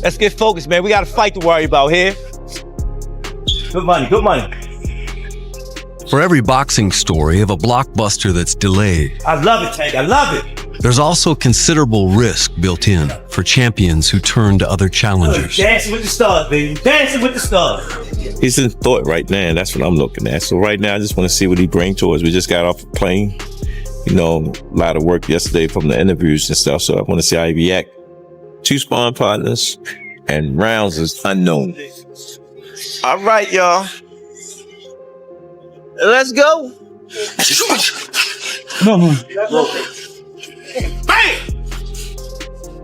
Let's get focused, man. We got a fight to worry about here. Good money, good money. For every boxing story of a blockbuster that's delayed, I love it, Tank. I love it. there's also considerable risk built in for champions who turn to other challengers. Dancing with the stars, baby. Dancing with the stars. He's in thought right now, and that's what I'm looking at. So right now, I just want to see what he brings to us. We just got off a plane. You know, a lot of work yesterday from the interviews and stuff, so I want to see how he react. 2 sparring partners, and rounds is unknown. All right, y'all. Let's go. Bang!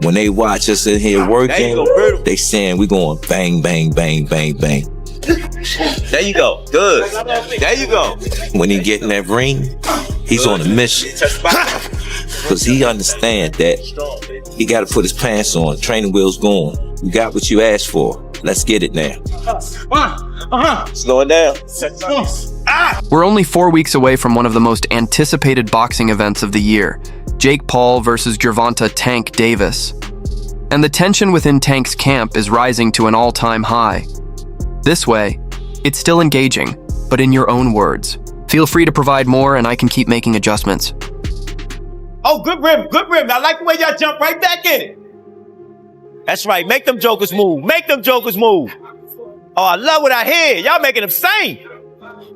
When they watch us in here working, they saying we going bang, bang, bang, bang, bang. There you go. Good. There you go. When he get in that ring, he's on a mission. Because he understands that he got to put his pants on, training wheels going. You got what you asked for. Let's get it now. Slow it down. We're only 4 weeks away from one of the most anticipated boxing events of the year, Jake Paul versus Gervonta "Tank" Davis. And the tension within Tank's camp is rising to an all-time high. This way, it's still engaging, but in your own words. Feel free to provide more and I can keep making adjustments. Oh, good rim, good rim. I like the way y'all jump right back in it. That's right. Make them jokers move. Make them jokers move. Oh, I love what I hear. Y'all making them sing.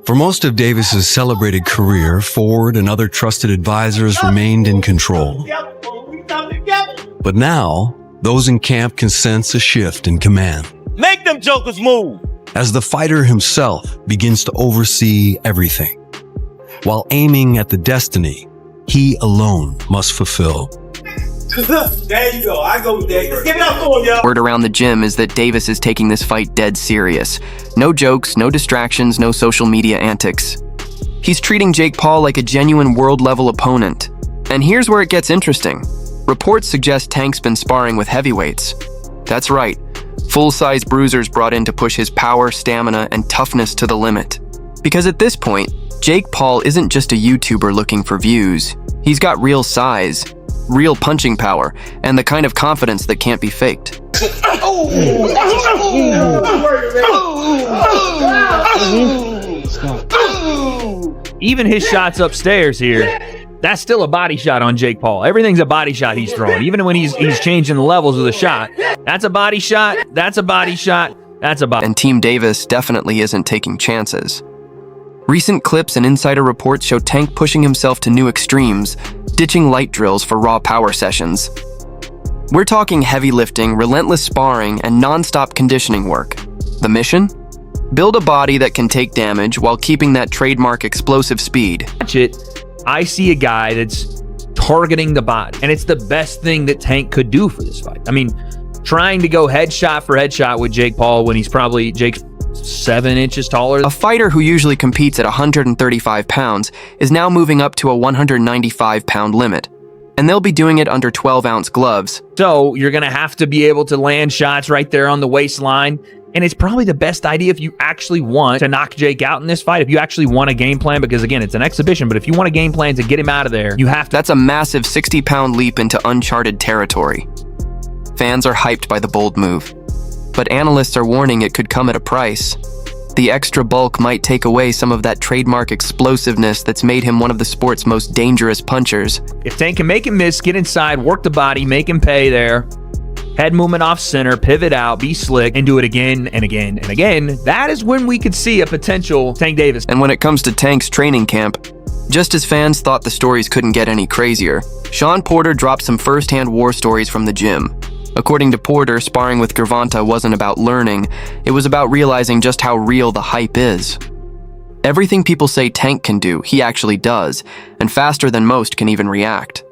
For most of Davis's celebrated career, Ford and other trusted advisors remained in control. But now, those in camp can sense a shift in command. Make them jokers move. As the fighter himself begins to oversee everything, while aiming at the destiny he alone must fulfill. There you go. I go with that. Give it up for him, y'all. Word around the gym is that Davis is taking this fight dead serious. No jokes, no distractions, no social media antics. He's treating Jake Paul like a genuine world-level opponent. And here's where it gets interesting. Reports suggest Tank's been sparring with heavyweights. That's right, full-size bruisers brought in to push his power, stamina, and toughness to the limit. Because at this point, Jake Paul isn't just a YouTuber looking for views. He's got real size, real punching power, and the kind of confidence that can't be faked. Even his shots upstairs here, that's still a body shot on Jake Paul. Everything's a body shot he's throwing. Even when he's changing the levels of the shot. That's a body shot, that's a body shot, that's a body. And Team Davis definitely isn't taking chances. Recent clips and insider reports show Tank pushing himself to new extremes, ditching light drills for raw power sessions. We're talking heavy lifting, relentless sparring, and non-stop conditioning work. The mission? Build a body that can take damage while keeping that trademark explosive speed. Watch it, I see a guy that's targeting the body, and it's the best thing that Tank could do for this fight. I mean, trying to go headshot for headshot with Jake Paul when he's probably Jake's 7 inches taller. A fighter who usually competes at 135 pounds is now moving up to a 195-pound limit, and they'll be doing it under 12-ounce gloves. So you're going to have to be able to land shots right there on the waistline, and it's probably the best idea if you actually want to knock Jake out in this fight, if you actually want a game plan, because again, it's an exhibition, but if you want a game plan to get him out of there, you have to. That's a massive 60-pound leap into uncharted territory. Fans are hyped by the bold move. But analysts are warning it could come at a price. The extra bulk might take away some of that trademark explosiveness that's made him one of the sport's most dangerous punchers. If Tank can make him miss, get inside, work the body, make him pay there, head movement off center, pivot out, be slick, and do it again and again and again, that is when we could see a potential Tank Davis. And when it comes to Tank's training camp, just as fans thought the stories couldn't get any crazier, Sean Porter dropped some first-hand war stories from the gym. According to Porter, sparring with Gervonta wasn't about learning, it was about realizing just how real the hype is. Everything people say Tank can do, he actually does, and faster than most can even react.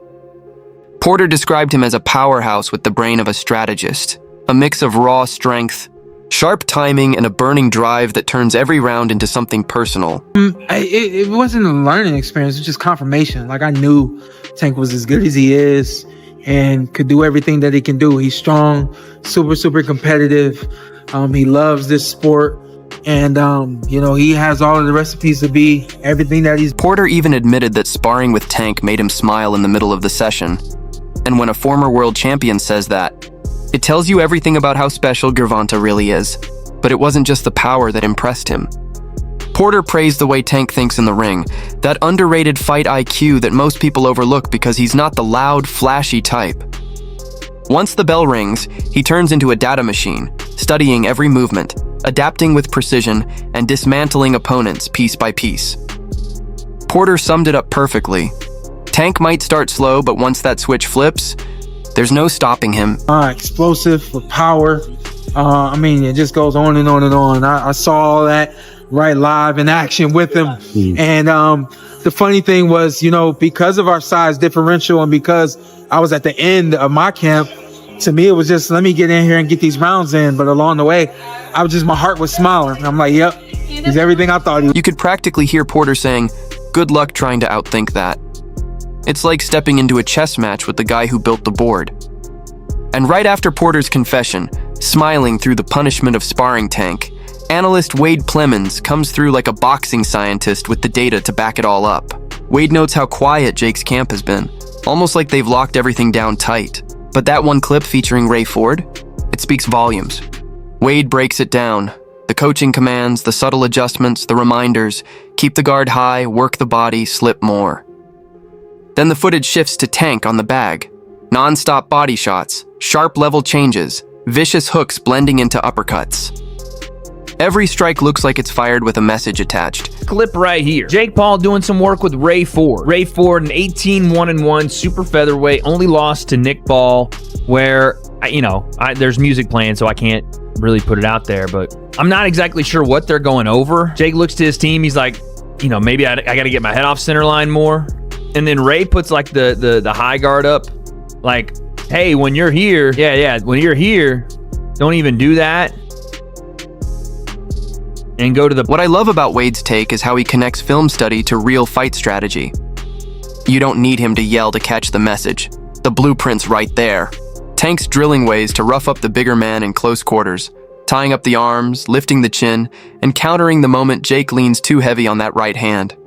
Porter described him as a powerhouse with the brain of a strategist, a mix of raw strength, sharp timing, and a burning drive that turns every round into something personal. It wasn't a learning experience, it was just confirmation. Like, I knew Tank was as good as he is and could do everything that he can do. He's strong, super competitive. He loves this sport. And, he has all of the recipes to be everything that he's. Porter even admitted that sparring with Tank made him smile in the middle of the session. And when a former world champion says that, It tells you everything about how special Gervonta really is, but it wasn't just the power that impressed him. Porter praised the way Tank thinks in the ring, that underrated fight IQ that most people overlook because he's not the loud, flashy type. Once the bell rings, he turns into a data machine, studying every movement, adapting with precision, and dismantling opponents piece by piece. Porter summed it up perfectly. Tank might start slow, but once that switch flips, there's no stopping him. Explosive with power. It just goes on and on and on. I saw all that right live in action with him. And the funny thing was, because of our size differential and because I was at the end of my camp, to me, it was just, let me get in here and get these rounds in. But along the way, my heart was smiling. I'm like, yep, he's everything I thought he was. You could practically hear Porter saying, good luck trying to outthink that. It's like stepping into a chess match with the guy who built the board. And right after Porter's confession, smiling through the punishment of sparring Tank, analyst Wade Plemons comes through like a boxing scientist with the data to back it all up. Wade notes how quiet Jake's camp has been, almost like they've locked everything down tight. But that one clip featuring Ray Ford, it speaks volumes. Wade breaks it down. The coaching commands, the subtle adjustments, the reminders, keep the guard high, work the body, slip more. Then the footage shifts to Tank on the bag. Non-stop body shots, sharp level changes, vicious hooks blending into uppercuts. Every strike looks like it's fired with a message attached. Clip right here. Jake Paul doing some work with Ray Ford. Ray Ford, an 18-1-1 super featherweight, only lost to Nick Ball, where, there's music playing, so I can't really put it out there, but I'm not exactly sure what they're going over. Jake looks to his team. He's like, maybe I got to get my head off center line more. And then Ray puts like the high guard up, like, hey, when you're here, when you're here, don't even do that. And go to the... What I love about Wade's take is how he connects film study to real fight strategy. You don't need him to yell to catch the message. The blueprint's right there. Tank's drilling ways to rough up the bigger man in close quarters, tying up the arms, lifting the chin, and countering the moment Jake leans too heavy on that right hand.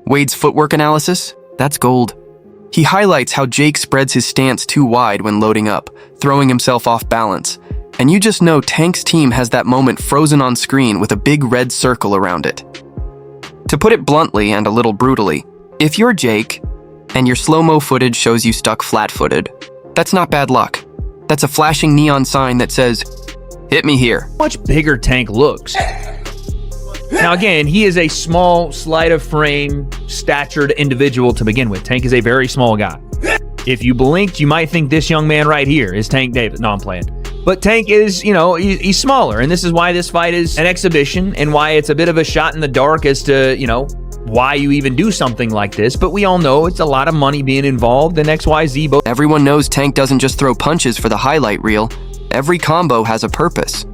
Wade's footwork analysis? That's gold. He highlights how Jake spreads his stance too wide when loading up, throwing himself off balance. And you just know Tank's team has that moment frozen on screen with a big red circle around it. To put it bluntly and a little brutally, if you're Jake, and your slow-mo footage shows you stuck flat-footed, that's not bad luck. That's a flashing neon sign that says, hit me here. Much bigger Tank looks. Now again, he is a small, sleight of frame, statured individual to begin with. Tank is a very small guy. If you blinked, you might think this young man right here is Tank Davis. No, I'm playing. But Tank is, he's smaller, and this is why this fight is an exhibition and why it's a bit of a shot in the dark as to, why you even do something like this. But we all know it's a lot of money being involved, and XYZ both. Everyone knows Tank doesn't just throw punches for the highlight reel. Every combo has a purpose.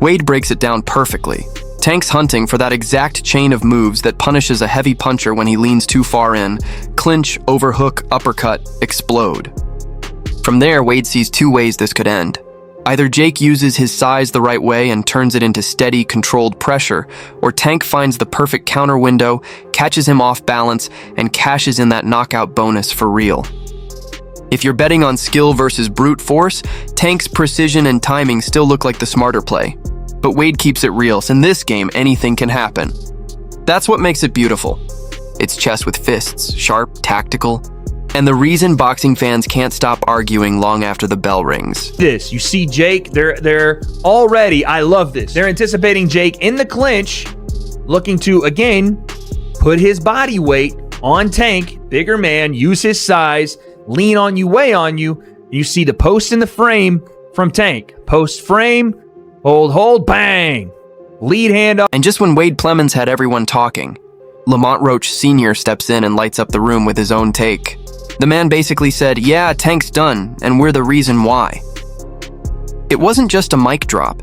Wade breaks it down perfectly. Tank's hunting for that exact chain of moves that punishes a heavy puncher when he leans too far in, clinch, overhook, uppercut, explode. From there, Wade sees two ways this could end. Either Jake uses his size the right way and turns it into steady, controlled pressure, or Tank finds the perfect counter window, catches him off balance, and cashes in that knockout bonus for real. If you're betting on skill versus brute force, Tank's precision and timing still look like the smarter play. But Wade keeps it real, so in this game, anything can happen. That's what makes it beautiful. It's chess with fists, sharp, tactical, and the reason boxing fans can't stop arguing long after the bell rings. You see Jake, they're already, I love this. They're anticipating Jake in the clinch, looking to, again, put his body weight on Tank, bigger man, use his size, lean on you, weigh on you. You see the post in the frame from Tank. Post frame, hold, bang. Lead hand up. And just when Wade Plemons had everyone talking, Lamont Roach Sr. steps in and lights up the room with his own take. The man basically said, yeah, Tank's done, and we're the reason why. It wasn't just a mic drop.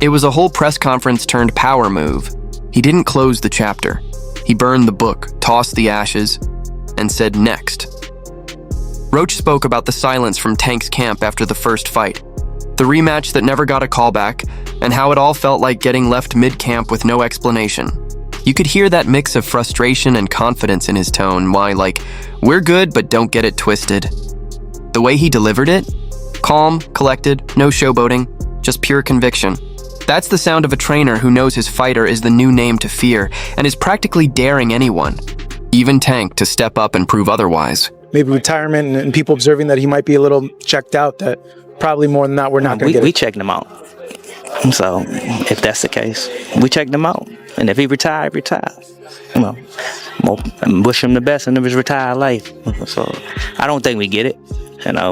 It was a whole press conference turned power move. He didn't close the chapter. He burned the book, tossed the ashes, and said next. Roach spoke about the silence from Tank's camp after the first fight, the rematch that never got a callback, and how it all felt like getting left mid-camp with no explanation. You could hear that mix of frustration and confidence in his tone, why, like, we're good, but don't get it twisted. The way he delivered it, Calm, collected, no showboating, just pure conviction. That's the sound of a trainer who knows his fighter is the new name to fear and is practically daring anyone, even Tank, to step up and prove otherwise. Maybe retirement and people observing that he might be a little checked out, that probably more than not, we're not going to get We it. checked him out. So if that's the case, we checked him out. And if he retired, retire. You know, wish him the best in his retired life. So I don't think we get it,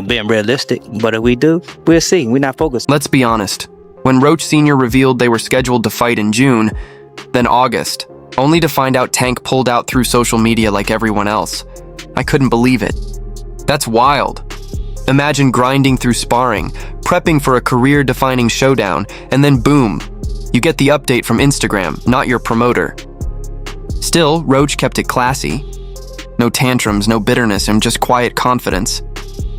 being realistic. But if we do, we'll see. We're not focused. Let's be honest. When Roach Sr. revealed they were scheduled to fight in June, then August, only to find out Tank pulled out through social media like everyone else, I couldn't believe it. That's wild. Imagine grinding through sparring, prepping for a career-defining showdown, and then boom, you get the update from Instagram, not your promoter. Still, Roach kept it classy. No tantrums, no bitterness, and just quiet confidence.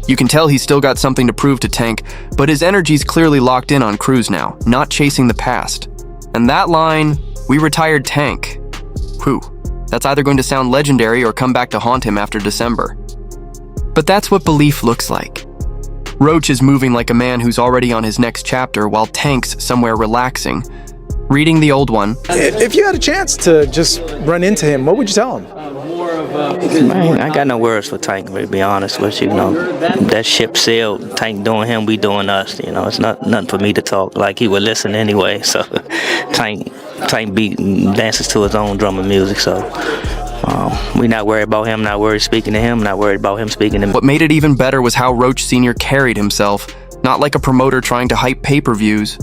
You can tell he's still got something to prove to Tank, but his energy's clearly locked in on Cruz now, not chasing the past. And that line, "We retired Tank," whew, that's either going to sound legendary or come back to haunt him after December. But that's what belief looks like. Roach is moving like a man who's already on his next chapter, while Tank's somewhere relaxing, reading the old one. If you had a chance to just run into him, what would you tell him? I got no words for Tank, to be honest with you. That ship sailed. Tank doing him, we doing us. It's nothing for me to talk. Like, he would listen anyway. So Tank dances to his own drum and music. So we not worried about him, not worried speaking to him, not worried about him speaking to me. What made it even better was how Roach Sr. carried himself, not like a promoter trying to hype pay-per-views,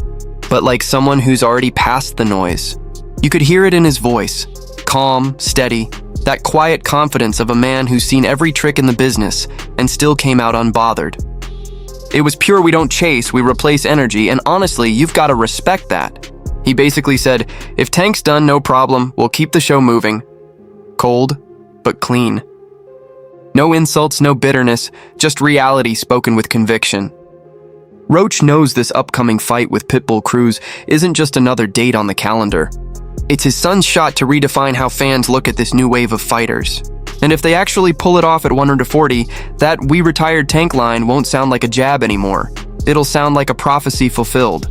but like someone who's already past the noise. You could hear it in his voice, calm, steady, that quiet confidence of a man who's seen every trick in the business and still came out unbothered. It was pure "we don't chase, we replace" energy, and honestly, you've got to respect that. He basically said, if Tank's done, no problem, we'll keep the show moving. Cold, but clean. No insults, no bitterness, just reality spoken with conviction. Roach knows this upcoming fight with Pitbull Cruz isn't just another date on the calendar. It's his son's shot to redefine how fans look at this new wave of fighters. And if they actually pull it off at 140, that "we retired Tank" line won't sound like a jab anymore. It'll sound like a prophecy fulfilled.